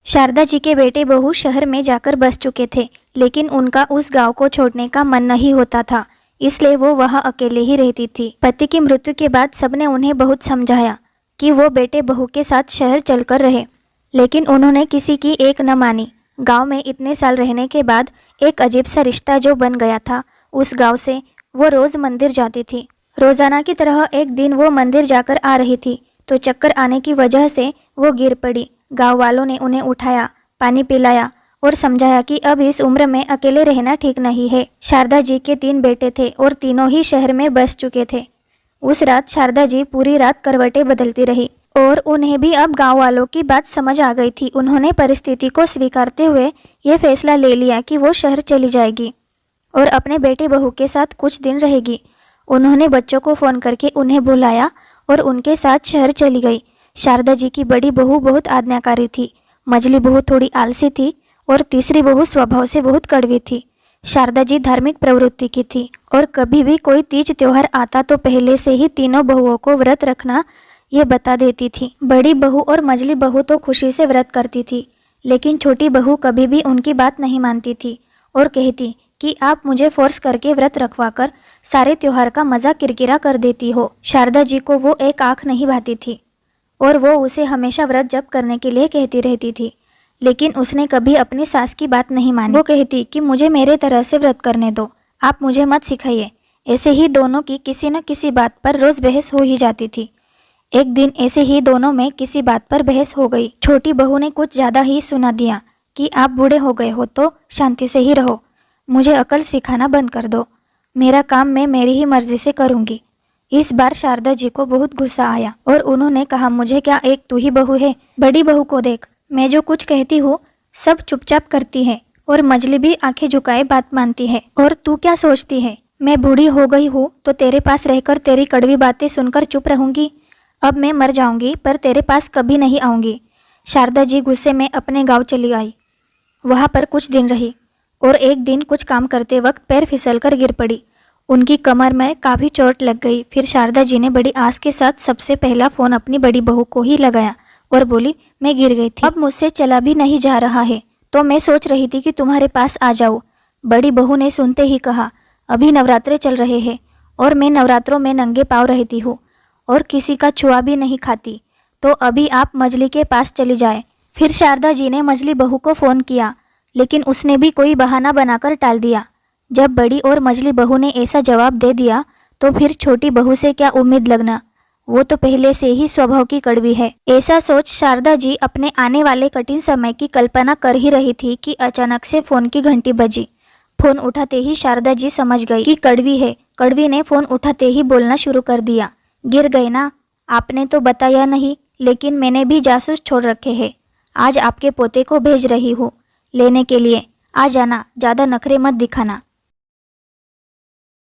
शारदा जी के बेटे बहू शहर में जाकर बस चुके थे, लेकिन उनका उस गांव को छोड़ने का मन नहीं होता था, इसलिए वो वहां अकेले ही रहती थी। पति की मृत्यु के बाद सबने उन्हें बहुत समझाया कि वो बेटे बहू के साथ शहर चलकर रहे, लेकिन उन्होंने किसी की एक न मानी। गांव में इतने साल रहने के बाद एक अजीब सा रिश्ता जो बन गया था उस गांव से, वो रोज़ मंदिर जाती थी। रोज़ाना की तरह एक दिन वो मंदिर जाकर आ रही थी तो चक्कर आने की वजह से वो गिर पड़ी। गांव वालों ने उन्हें उठाया, पानी पिलाया और समझाया कि अब इस उम्र में अकेले रहना ठीक नहीं है। शारदा जी के 3 बेटे थे और तीनों ही शहर में बस चुके थे। उस रात शारदा जी पूरी रात करवटें बदलती रही और उन्हें भी अब गांव वालों की बात समझ आ गई थी। उन्होंने परिस्थिति को स्वीकारते हुए ये फैसला ले लिया कि वो शहर चली जाएगी और अपने बेटे बहू के साथ कुछ दिन रहेगी। उन्होंने बच्चों को फ़ोन करके उन्हें बुलाया और उनके साथ शहर चली गई। शारदा जी की बड़ी बहू बहुत आज्ञाकारी थी, मझली बहू थोड़ी आलसी थी और तीसरी बहू स्वभाव से बहुत कड़वी थी। शारदा जी धार्मिक प्रवृत्ति की थी और कभी भी कोई तीज त्योहार आता तो पहले से ही तीनों बहुओं को व्रत रखना ये बता देती थी। बड़ी बहू और मझली बहू तो खुशी से व्रत करती थी, लेकिन छोटी बहू कभी भी उनकी बात नहीं मानती थी और कहती कि आप मुझे फोर्स करके व्रत रखवाकर सारे त्योहार का मज़ा किरकिरा कर देती हो। शारदा जी को वो एक आँख नहीं भाती थी और वो उसे हमेशा व्रत जप करने के लिए कहती रहती थी, लेकिन उसने कभी अपनी सास की बात नहीं मानी। वो कहती कि मुझे मेरे तरह से व्रत करने दो, आप मुझे मत सिखाइए। ऐसे ही दोनों की किसी न किसी बात पर रोज़ बहस हो ही जाती थी। एक दिन ऐसे ही दोनों में किसी बात पर बहस हो गई। छोटी बहू ने कुछ ज़्यादा ही सुना दिया कि आप बूढ़े हो गए हो तो शांति से ही रहो, मुझे अकल सिखाना बंद कर दो, मेरा काम मैं मेरी ही मर्जी से करूँगी। इस बार शारदा जी को बहुत गुस्सा आया और उन्होंने कहा, मुझे क्या एक तू ही बहू है? बड़ी बहू को देख, मैं जो कुछ कहती हूँ सब चुपचाप करती है और मझली भी आंखें झुकाए बात मानती है। और तू क्या सोचती है मैं बूढ़ी हो गई हूँ तो तेरे पास रहकर तेरी कड़वी बातें सुनकर चुप रहूंगी? अब मैं मर जाऊंगी पर तेरे पास कभी नहीं आऊंगी। शारदा जी गुस्से में अपने गाँव चली आई। वहाँ पर कुछ दिन रही और एक दिन कुछ काम करते वक्त पैर फिसलकर गिर पड़ी। उनकी कमर में काफ़ी चोट लग गई। फिर शारदा जी ने बड़ी आस के साथ सबसे पहला फ़ोन अपनी बड़ी बहू को ही लगाया और बोली, मैं गिर गई थी, अब मुझसे चला भी नहीं जा रहा है, तो मैं सोच रही थी कि तुम्हारे पास आ जाऊँ। बड़ी बहू ने सुनते ही कहा, अभी नवरात्रे चल रहे हैं और मैं नवरात्रों में नंगे पाँव रहती हूँ और किसी का छुआ भी नहीं खाती, तो अभी आप मझली के पास चली जाए। फिर शारदा जी ने मझली बहू को फ़ोन किया, लेकिन उसने भी कोई बहाना बनाकर टाल दिया। जब बड़ी और मझली बहू ने ऐसा जवाब दे दिया तो फिर छोटी बहू से क्या उम्मीद लगना, वो तो पहले से ही स्वभाव की कड़वी है। ऐसा सोच शारदा जी अपने आने वाले कठिन समय की कल्पना कर ही रही थी कि अचानक से फ़ोन की घंटी बजी। फ़ोन उठाते ही शारदा जी समझ गई कि कड़वी है। कड़वी ने फ़ोन उठाते ही बोलना शुरू कर दिया, गिर गए ना? आपने तो बताया नहीं, लेकिन मैंने भी जासूस छोड़ रखे हैं। आज आपके पोते को भेज रही हूँ लेने के लिए, आ जाना, ज़्यादा नखरे मत दिखाना।